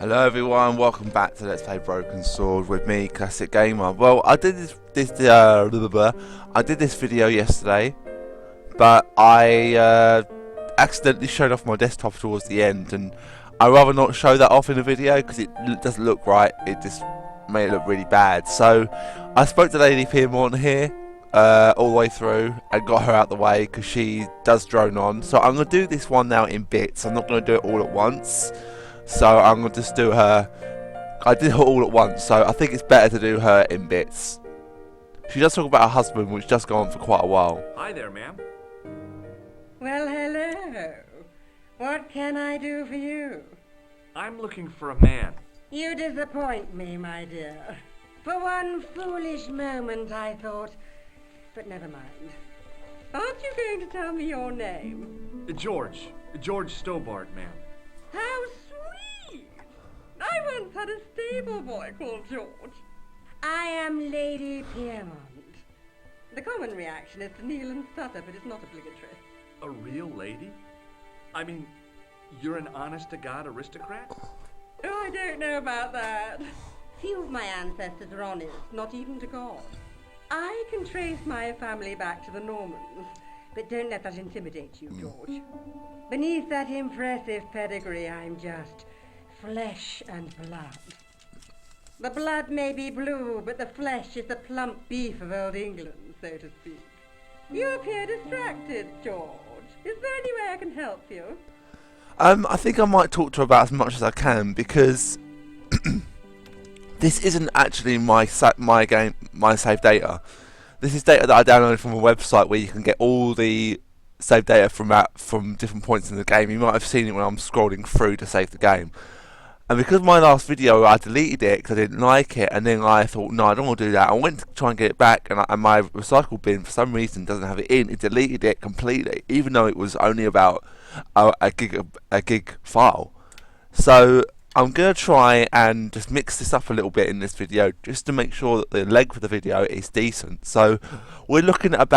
Hello everyone, welcome back to Let's Play Broken Sword with me, Classic Gamer. Well, I did I did this video yesterday, but I accidentally showed off my desktop towards the end, and I'd rather not show that off in a video because it doesn't look right. It just made it look really bad. So I spoke to Lady Piermont here all the way through and got her out the way because she does drone on. So I'm going to do this one now in bits. I'm not going to do it all at once. So I'm going to just do her. I did her all at once, so I think it's better to do her in bits. She does talk about her husband, which does go on for quite a while. Hi there, ma'am. Well, hello. What can I do for you? I'm looking for a man. You disappoint me, my dear. For one foolish moment I thought, but never mind. Aren't you going to tell me your name? George Stobart, ma'am. How sweet! I once had a stable boy called George. I am Lady Piermont. The common reaction is to kneel and stutter, but it's not obligatory. A real lady? I mean, you're an honest-to-God aristocrat? Oh, I don't know about that. Few of my ancestors are honest, not even to God. I can trace my family back to the Normans, but don't let that intimidate you, George. Beneath that impressive pedigree, I'm just flesh and blood. The blood may be blue, but the flesh is the plump beef of old England, so to speak. You appear distracted, George. Is there any way I can help you? I think I might talk to her about as much as I can because this isn't actually my save data. This is data that I downloaded from a website where you can get all the save data from different points in the game. You might have seen it when I'm scrolling through to save the game. And because my last video I deleted it because I didn't like it, and then I thought, no, I don't want to do that. I went to try and get it back, and my recycle bin for some reason doesn't have it in. It deleted it completely, even though it was only about a gig file. So I'm gonna try and just mix this up a little bit in this video, just to make sure that the length of the video is decent. So we're looking at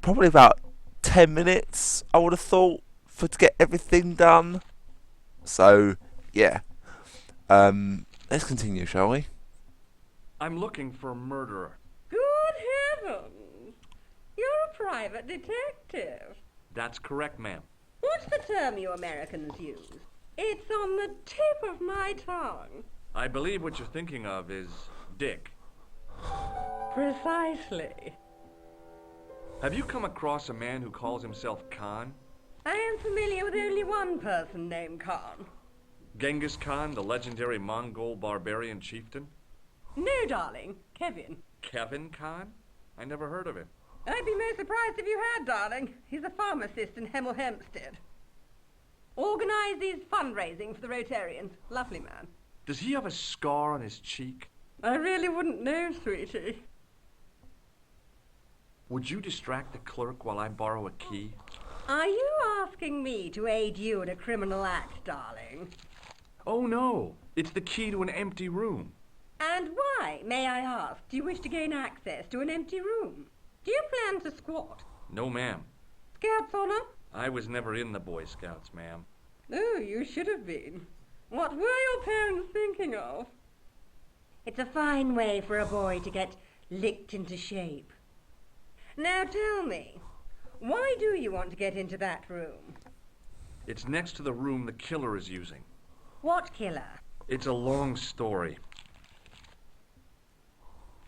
probably about 10 minutes, I would have thought, to get everything done. So yeah. Let's continue, shall we? I'm looking for a murderer. Good heavens! You're a private detective. That's correct, ma'am. What's the term you Americans use? It's on the tip of my tongue. I believe what you're thinking of is Dick. Precisely. Have you come across a man who calls himself Khan? I am familiar with only one person named Khan. Genghis Khan, the legendary Mongol barbarian chieftain? No, darling. Kevin. Kevin Khan? I never heard of him. I'd be most surprised if you had, darling. He's a pharmacist in Hemel Hempstead. Organizes fundraising for the Rotarians. Lovely man. Does he have a scar on his cheek? I really wouldn't know, sweetie. Would you distract the clerk while I borrow a key? Are you asking me to aid you in a criminal act, darling? Oh no, it's the key to an empty room. And why, may I ask, do you wish to gain access to an empty room? Do you plan to squat? No, ma'am. Scouts honor? I was never in the Boy Scouts, ma'am. Oh, you should have been. What were your parents thinking of? It's a fine way for a boy to get licked into shape. Now tell me, why do you want to get into that room? It's next to the room the killer is using. What killer? It's a long story.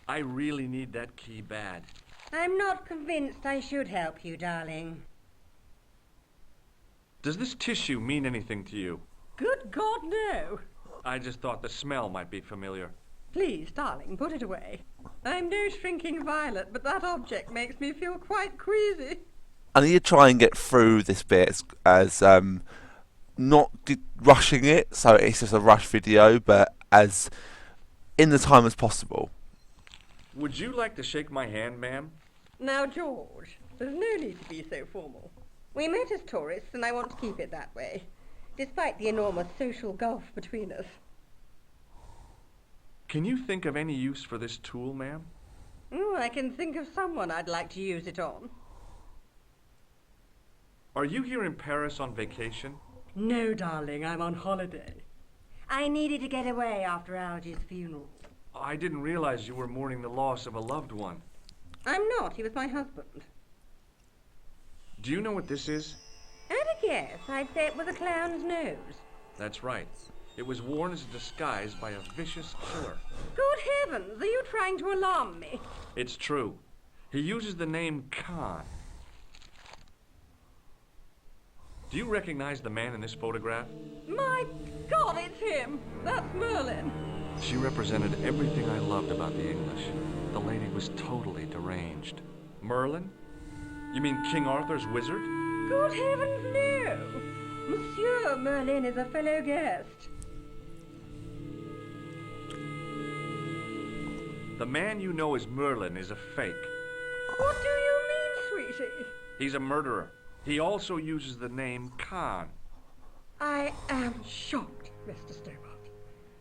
I really need that key bad. I'm not convinced I should help you, darling. Does this tissue mean anything to you? Good God, no. I just thought the smell might be familiar. Please, darling, put it away. I'm no shrinking violet, but that object makes me feel quite queasy. I need to try and get through this bit as not rushing it, so it's just a rush video, but as in the time as possible. Would you like to shake my hand, ma'am? Now, George, there's no need to be so formal. We met as tourists, and I want to keep it that way, despite the enormous social gulf between us. Can you think of any use for this tool, ma'am? Oh, I can think of someone I'd like to use it on. Are you here in Paris on vacation? No, darling, I'm on holiday. I needed to get away after Algy's funeral. I didn't realize you were mourning the loss of a loved one. I'm not. He was my husband. Do you know what this is? At a guess, I'd say it was a clown's nose. That's right. It was worn as a disguise by a vicious killer. Good heavens, are you trying to alarm me? It's true. He uses the name Khan. Do you recognize the man in this photograph? My God, it's him! That's Merlin! She represented everything I loved about the English. The lady was totally deranged. Merlin? You mean King Arthur's wizard? Good heavens, no! Monsieur Merlin is a fellow guest. The man you know as Merlin is a fake. What do you mean, sweetie? He's a murderer. He also uses the name Khan. I am shocked, Mr. Stobart.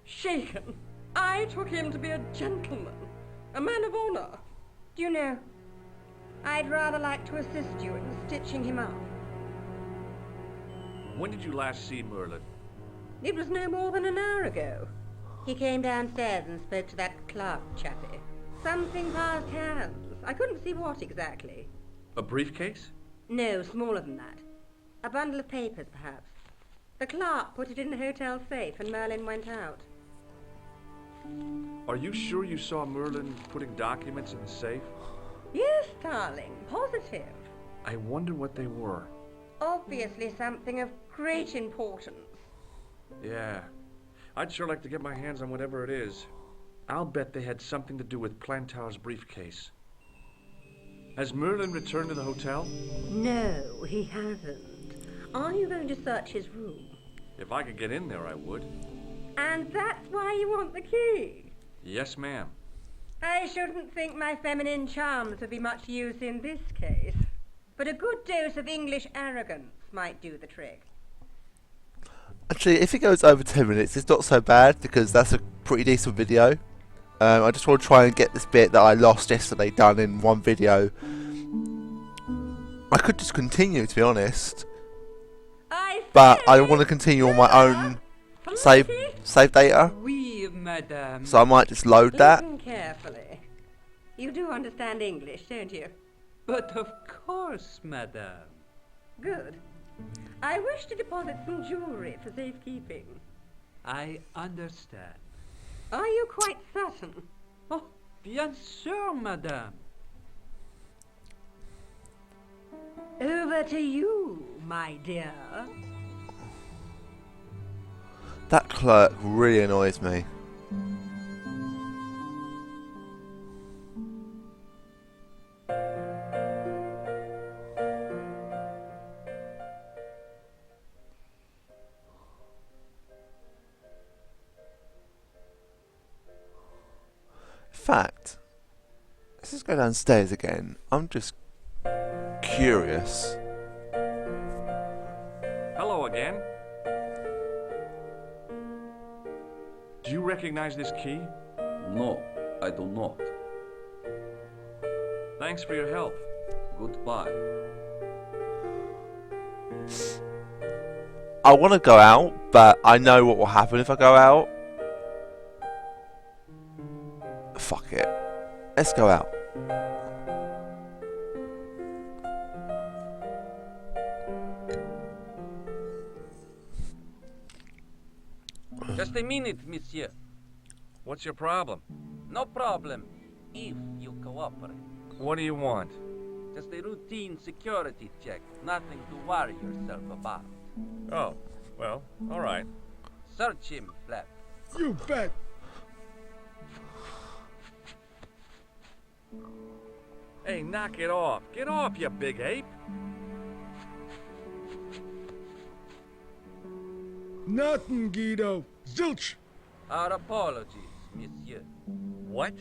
Shaken. I took him to be a gentleman, a man of honor. Do you know, I'd rather like to assist you in stitching him up. When did you last see Merlin? It was no more than an hour ago. He came downstairs and spoke to that clerk chappie. Something passed hands. I couldn't see what exactly. A briefcase? No, smaller than that. A bundle of papers, perhaps. The clerk put it in the hotel safe and Merlin went out. Are you sure you saw Merlin putting documents in the safe? Yes, darling, positive. I wonder what they were. Obviously something of great importance. Yeah. I'd sure like to get my hands on whatever it is. I'll bet they had something to do with Plantow's briefcase. Has Merlin returned to the hotel? No, he hasn't. Are you going to search his room? If I could get in there, I would. And that's why you want the key? Yes, ma'am. I shouldn't think my feminine charms would be much use in this case. But a good dose of English arrogance might do the trick. Actually, if it goes over 10 minutes, it's not so bad because that's a pretty decent video. I just want to try and get this bit that I lost yesterday done in one video. I could just continue, to be honest, but I want to continue on my own save data, Oui, madame. so I might just load that. Listen carefully. You do understand English, don't you? But of course, madame. Good. I wish to deposit some jewelry for safekeeping. I understand. Are you quite certain? Oh, bien sûr, madame. Over to you, my dear. That clerk really annoys me. In fact, let's just go downstairs again. I'm just curious. Hello again. Do you recognize this key? No, I do not. Thanks for your help. Goodbye. I want to go out, but I know what will happen if I go out. Fuck it. Let's go out. Just a minute, monsieur. What's your problem? No problem, if you cooperate. What do you want? Just a routine security check. Nothing to worry yourself about. Oh, well, all right. Search him, Flap. You bet. Hey, knock it off. Get off, you big ape. Nothing, Guido. Zilch. Our apologies, monsieur. What?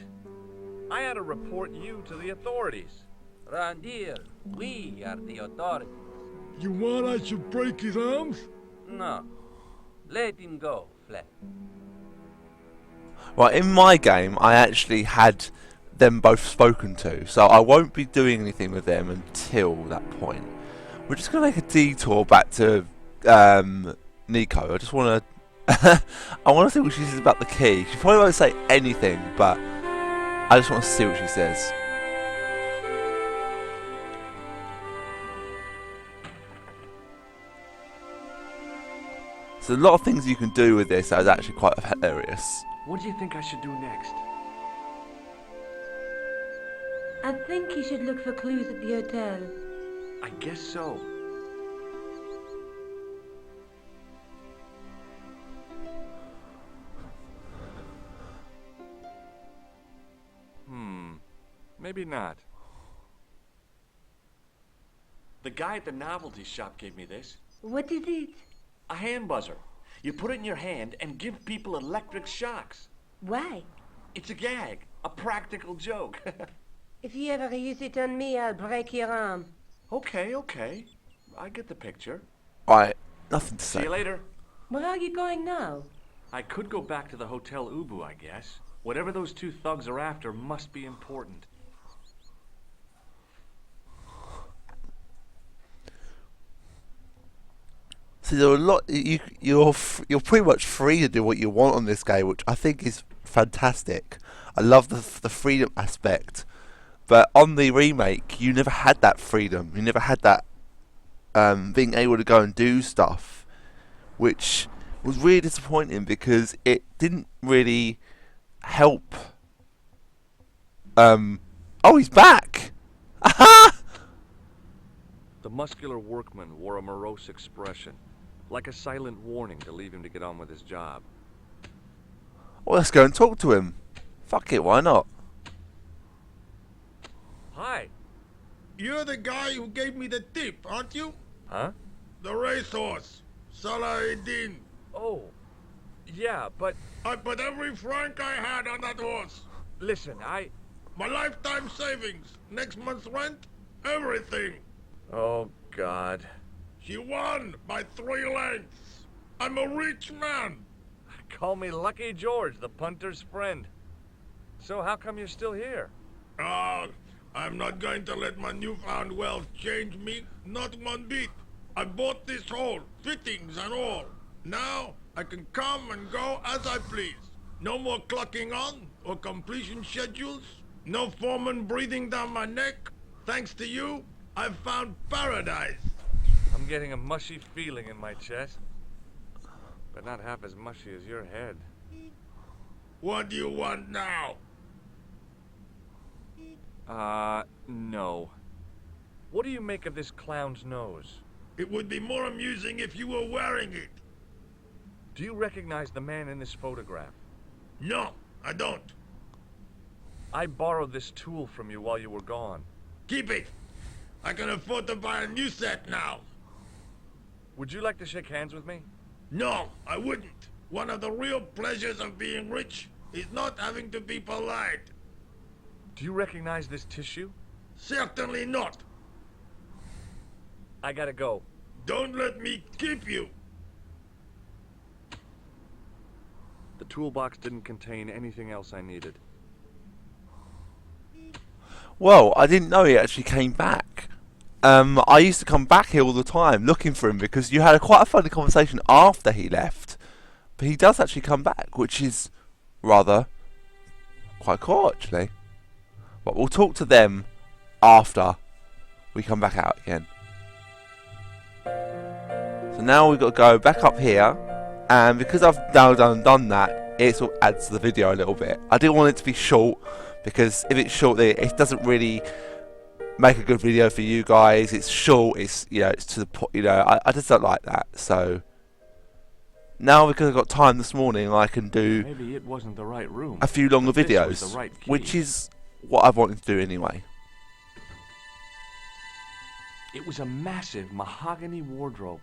I had to report you to the authorities. Round here, we are the authorities. You want I should break his arms? No. Let him go, Flap. Right, in my game, I actually had them both spoken to, so I won't be doing anything with them until that point. We're just going to make a detour back to Nico. I just want to I want to see what she says about the key. She probably won't say anything, but I just want to see what she says. So a lot of things you can do with this that is actually quite hilarious. What do you think I should do next? I think he should look for clues at the hotel. I guess so. Maybe not. The guy at the novelty shop gave me this. What is it? A hand buzzer. You put it in your hand and give people electric shocks. Why? It's a gag. A practical joke. If you ever use it on me, I'll break your arm. Okay. I get the picture. Alright, nothing to See say. you later. Where are you going now? I could go back to the Hotel Ubu, I guess. Whatever those two thugs are after must be important. See, there are a lot. You're pretty much free to do what you want on this game, which I think is fantastic. I love the freedom aspect, but on the remake, you never had that freedom. You never had that being able to go and do stuff, which was really disappointing because it didn't really help. Oh, he's back! Aha! The muscular workman wore a morose expression, like a silent warning to leave him to get on with his job. Well, let's go and talk to him. Fuck it, why not? Hi. You're the guy who gave me the tip, aren't you? Huh? The racehorse. Salahedin. Oh, yeah, but I put every franc I had on that horse. listen, My lifetime savings, next month's rent, everything. Oh, God. She won by 3 lengths. I'm a rich man. Call me Lucky George, the punter's friend. So how come you're still here? I'm not going to let my newfound wealth change me, not one bit. I bought this hole, fittings and all. Now I can come and go as I please. No more clocking on or completion schedules. No foreman breathing down my neck. Thanks to you, I've found paradise. I'm getting a mushy feeling in my chest. But not half as mushy as your head. What do you want now? No. What do you make of this clown's nose? It would be more amusing if you were wearing it. Do you recognize the man in this photograph? No, I don't. I borrowed this tool from you while you were gone. Keep it. I can afford to buy a new set now. Would you like to shake hands with me? No, I wouldn't. One of the real pleasures of being rich is not having to be polite. Do you recognize this tissue? Certainly not. I gotta go. Don't let me keep you. The toolbox didn't contain anything else I needed. Well, I didn't know he actually came back. I used to come back here all the time looking for him because you had quite a funny conversation after he left. But he does actually come back, which is rather quite cool actually. But we'll talk to them after we come back out again. So now we've got to go back up here, and because I've now done that, it sort of adds to the video a little bit. I didn't want it to be short because if it's short, it doesn't really make a good video for you guys. It's short. It's it's to the point. I just don't like that. So now because I've got time this morning, I can do Maybe it wasn't the right room. a few longer but this was videos, the right key. which is what I've wanted to do anyway. It was a massive mahogany wardrobe.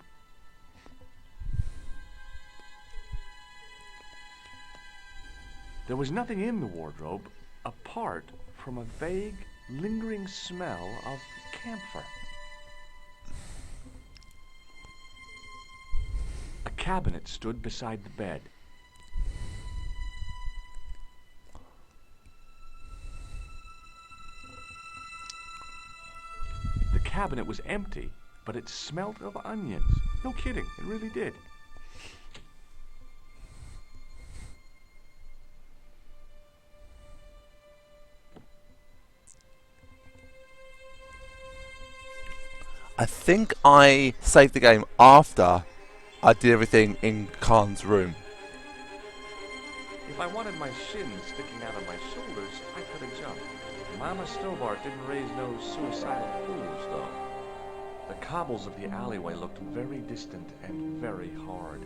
There was nothing in the wardrobe apart from a vague, lingering smell of camphor. A cabinet stood beside the bed. The cabinet was empty, but it smelt of onions. No kidding, it really did. I think I saved the game after I did everything in Khan's room. If I wanted my shins sticking out of my shoulders, I could have jumped. Mama Stobart didn't raise no suicidal fools, though. The cobbles of the alleyway looked very distant and very hard.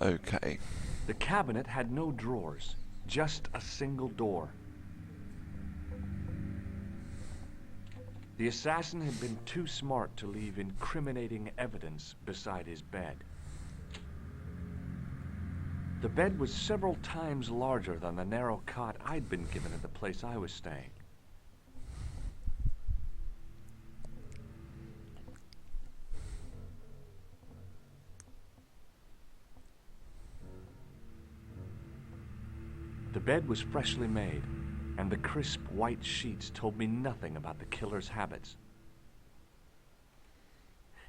Okay. The cabinet had no drawers, just a single door. The assassin had been too smart to leave incriminating evidence beside his bed. The bed was several times larger than the narrow cot I'd been given at the place I was staying. The bed was freshly made, and the crisp white sheets told me nothing about the killer's habits.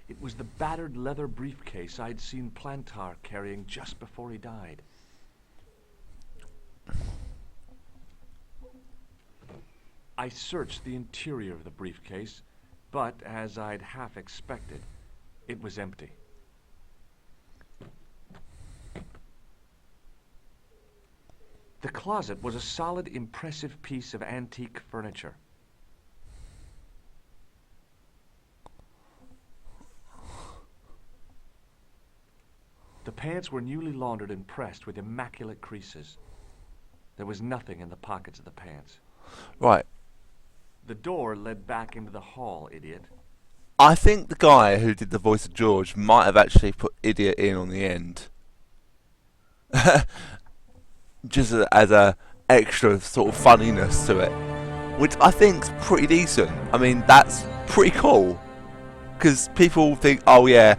It was the battered leather briefcase I'd seen Plantar carrying just before he died. I searched the interior of the briefcase, but as I'd half expected, it was empty. The closet was a solid, impressive piece of antique furniture. The pants were newly laundered and pressed with immaculate creases. There was nothing in the pockets of the pants. Right. The door led back into the hall, idiot. I think the guy who did the voice of George might have actually put idiot in on the end. Just as a extra sort of funniness to it, which I think's pretty decent. I mean, that's pretty cool, because people think, oh yeah,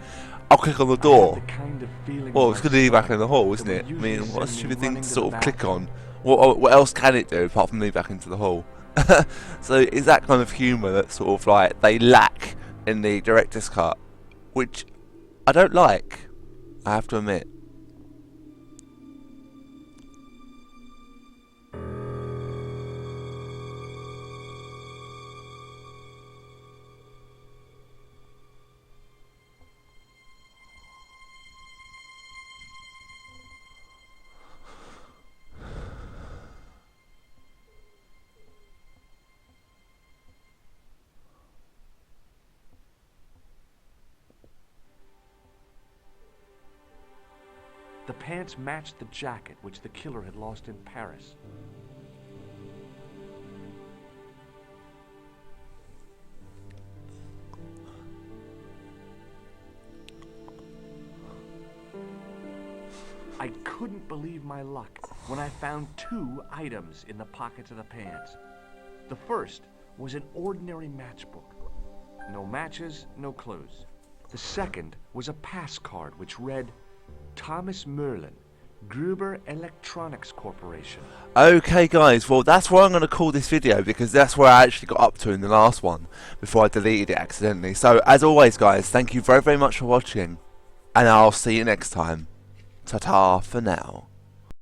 I'll click on the door. Well, it's going to lead back in the hall, isn't it? I mean, what a stupid thing to sort of click on. What else can it do apart from lead back into the hall? So it's that kind of humour that sort of like they lack in the director's cut, which I don't like, I have to admit. The pants matched the jacket which the killer had lost in Paris. I couldn't believe my luck when I found two items in the pockets of the pants. The first was an ordinary matchbook. No matches, no clues. The second was a pass card which read, Thomas Merlin, Gruber Electronics Corporation. Okay guys, well that's where I'm going to call this video, because that's where I actually got up to in the last one before I deleted it accidentally. So as always guys, thank you very much for watching, and I'll see you next time. Ta-ta for now.